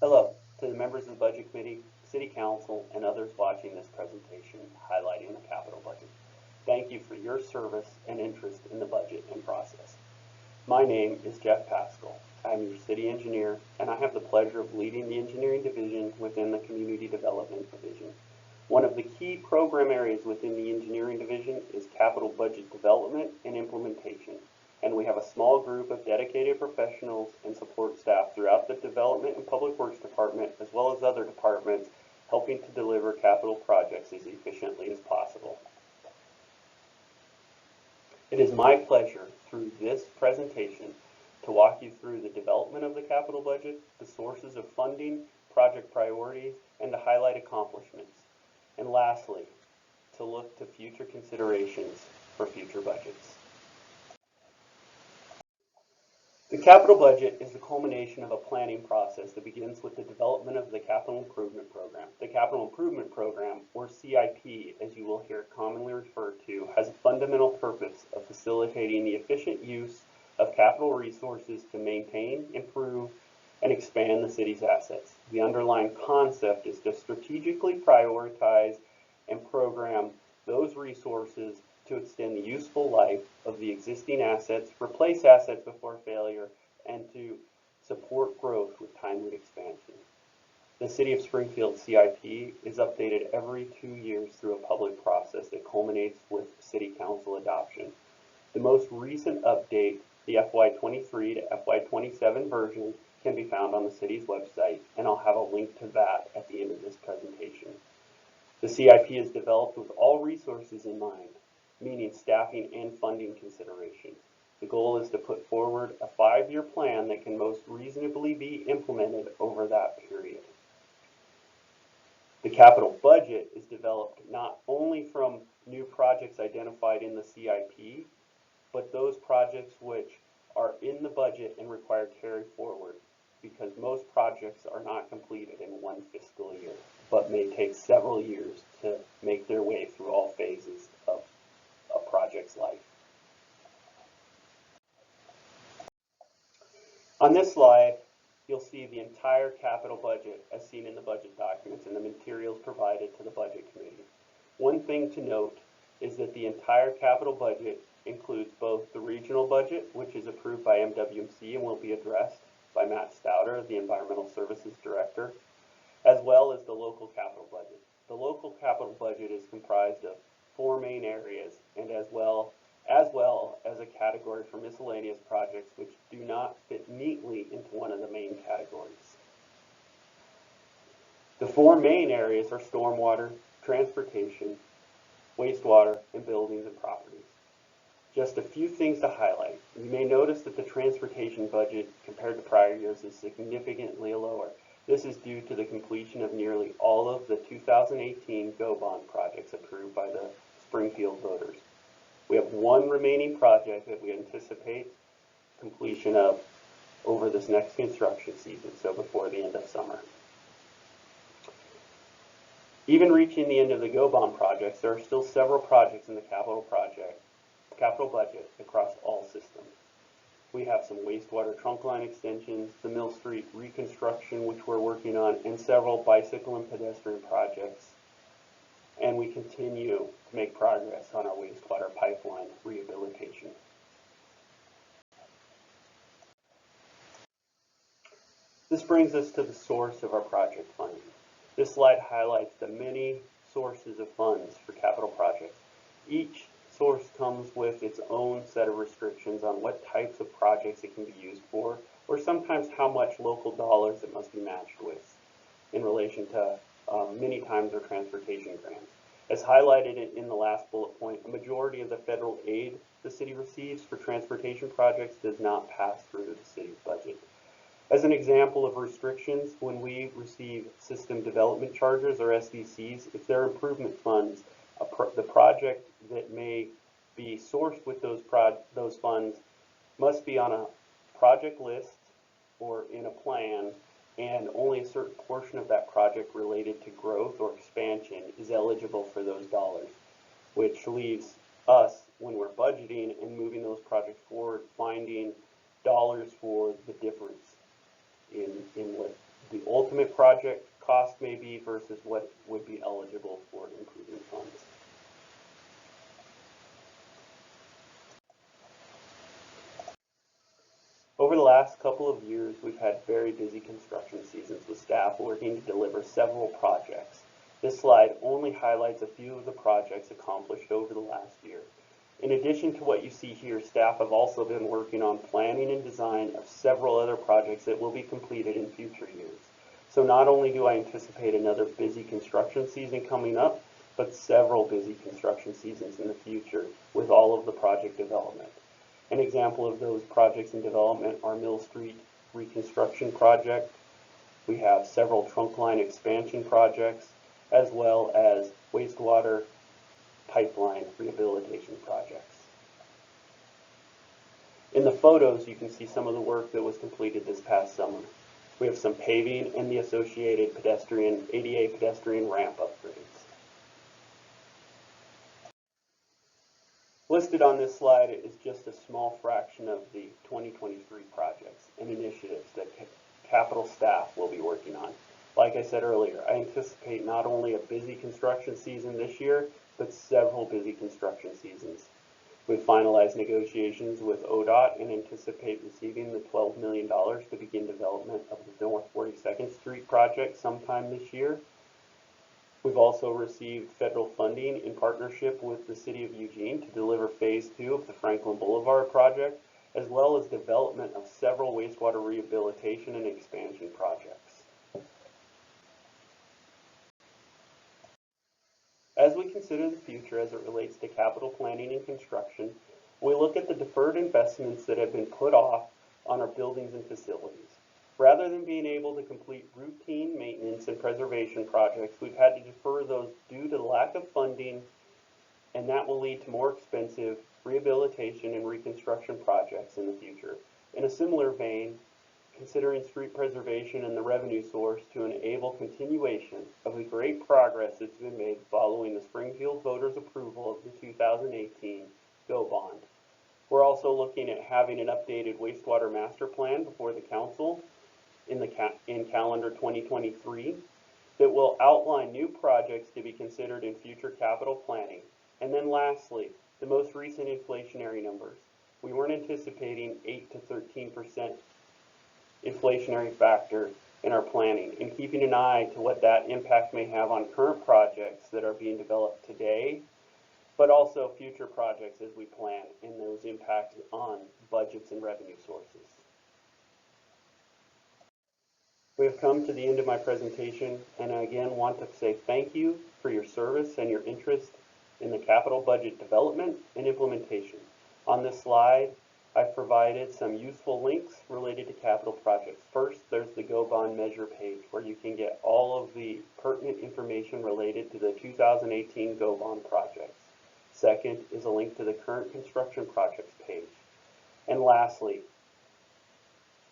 Hello to the members of the Budget Committee, City Council, and others watching this presentation highlighting the capital budget. Thank you for your service and interest in the budget and process. My name is Jeff Pascal. I'm your city engineer, and I have the pleasure of leading the engineering division within the Community Development Division. One of the key program areas within the engineering division is capital budget development and implementation, and we have a small group of dedicated professionals and support staff throughout the Development and Public Works Department, as well as other departments, helping to deliver capital projects as efficiently as possible. It is my pleasure through this presentation to walk you through the development of the capital budget, the sources of funding, project priorities, and to highlight accomplishments. And lastly, to look to future considerations for future budgets. The capital budget is the culmination of a planning process that begins with the development of the Capital Improvement Program. The Capital Improvement Program, or CIP, as you will hear it commonly referred to, has a fundamental purpose of facilitating the efficient use of capital resources to maintain, improve, and expand the city's assets. The underlying concept is to strategically prioritize and program those resources to extend the useful life of the existing assets, replace assets before failure, and to support growth with timely expansion. The City of Springfield CIP is updated every 2 years through a public process that culminates with City Council adoption. The most recent update, the FY23 to FY27 version, can be found on the city's website, and I'll have a link to that at the end of this presentation. The CIP is developed with all resources in mind, meaning staffing and funding considerations. The goal is to put forward a 5-year plan that can most reasonably be implemented over that period. The capital budget is developed not only from new projects identified in the CIP, but those projects which are in the budget and require carry forward, because most projects are not completed in one fiscal year, but may take several years to make their way through all phases of a project's life. On this slide, you'll see the entire capital budget as seen in the budget documents and the materials provided to the Budget Committee. One thing to note is that the entire capital budget includes both the regional budget, which is approved by MWMC and will be addressed by Matt Stouter, the Environmental Services Director, as well as the local capital budget. The local capital budget is comprised of 4 main areas, and as well as a category for miscellaneous projects which do not fit neatly into one of the main categories. The 4 main areas are stormwater, transportation, wastewater, and buildings and properties. Just a few things to highlight. You may notice that the transportation budget compared to prior years is significantly lower. This is due to the completion of nearly all of the 2018 GO bond projects approved by the Springfield voters. We have 1 remaining project that we anticipate completion of over this next construction season, so before the end of summer. Even reaching the end of the GO bond projects, there are still several projects in the capital budget across all systems. We have some wastewater trunk line extensions, the Mill Street reconstruction, which we're working on, and several bicycle and pedestrian projects. And we continue to make progress on our wastewater pipeline rehabilitation. This brings us to the source of our project funding. This slide highlights the many sources of funds for capital projects. Each source comes with its own set of restrictions on what types of projects it can be used for, or sometimes how much local dollars it must be matched with in relation to many times their transportation grants. As highlighted in the last bullet point, a majority of the federal aid the city receives for transportation projects does not pass through the city's budget. As an example of restrictions, when we receive system development charges or SDCs, if they're improvement funds, the project that may be sourced with those funds must be on a project list or in a plan, and only a certain portion of that project related to growth or expansion is eligible for those dollars, which leaves us, when we're budgeting and moving those projects forward, finding dollars for the difference in what the ultimate project cost may be versus what would be eligible for improvement funds. Over the last couple of years, we've had very busy construction seasons with staff working to deliver several projects. This slide only highlights a few of the projects accomplished over the last year. In addition to what you see here, staff have also been working on planning and design of several other projects that will be completed in future years. So not only do I anticipate another busy construction season coming up, but several busy construction seasons in the future with all of the project development. An example of those projects in development are Mill Street reconstruction project. We have several trunk line expansion projects, as well as wastewater pipeline rehabilitation projects. In the photos, you can see some of the work that was completed this past summer. We have some paving and the associated ADA pedestrian ramp upgrades. Listed on this slide is just a small fraction of the 2023 projects and initiatives that capital staff will be working on. Like I said earlier, I anticipate not only a busy construction season this year, but several busy construction seasons. We've finalized negotiations with ODOT and anticipate receiving the $12 million to begin development of the North 42nd Street project sometime this year. We've also received federal funding in partnership with the City of Eugene to deliver Phase 2 of the Franklin Boulevard project, as well as development of several wastewater rehabilitation and expansion projects. As we consider the future as it relates to capital planning and construction, we look at the deferred investments that have been put off on our buildings and facilities. Rather than being able to complete routine maintenance and preservation projects, we've had to defer those due to the lack of funding, and that will lead to more expensive rehabilitation and reconstruction projects in the future. In a similar vein, considering street preservation and the revenue source to enable continuation of the great progress that's been made following the Springfield voters' approval of the 2018 GO bond. We're also looking at having an updated wastewater master plan before the council in calendar 2023 that will outline new projects to be considered in future capital planning. And then lastly, the most recent inflationary numbers. We weren't anticipating 8 to 13% inflationary factor in our planning, and keeping an eye to what that impact may have on current projects that are being developed today, but also future projects as we plan, and those impacts on budgets and revenue sources. We have come to the end of my presentation, and I again want to say thank you for your service and your interest in the capital budget development and implementation. On this slide, I've provided some useful links related to capital projects. First, there's the GO bond measure page where you can get all of the pertinent information related to the 2018 GO bond projects. Second is a link to the current construction projects page. And lastly,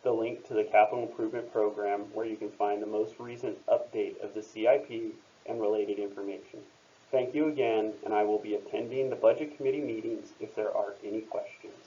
the link to the capital improvement program where you can find the most recent update of the CIP and related information. Thank you again, and I will be attending the budget committee meetings if there are any questions.